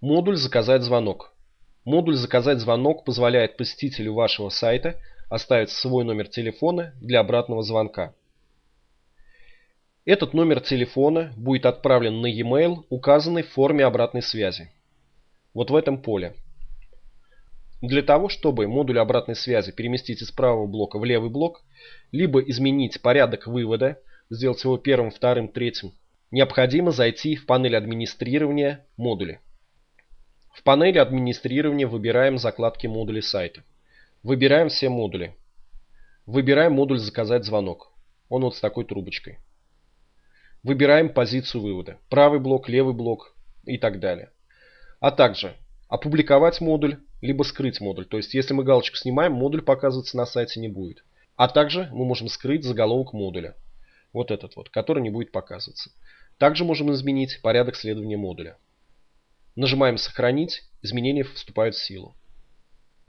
Модуль «Заказать звонок». Модуль «Заказать звонок» позволяет посетителю вашего сайта оставить свой номер телефона для обратного звонка. Этот номер телефона будет отправлен на e-mail, указанный в форме обратной связи. Вот в этом поле. Для того, чтобы модуль обратной связи переместить из правого блока в левый блок, либо изменить порядок вывода, сделать его первым, вторым, третьим, необходимо зайти в панель администрирования модуля. В панели администрирования выбираем закладки модулей сайта. Выбираем все модули. Выбираем модуль «Заказать звонок». Он вот с такой трубочкой. Выбираем позицию вывода. Правый блок, левый блок и так далее. А также опубликовать модуль, либо скрыть модуль. То есть, если мы галочку снимаем, модуль показываться на сайте не будет. А также мы можем скрыть заголовок модуля. Вот этот вот, который не будет показываться. Также можем изменить порядок следования модуля. Нажимаем «Сохранить», изменения вступают в силу.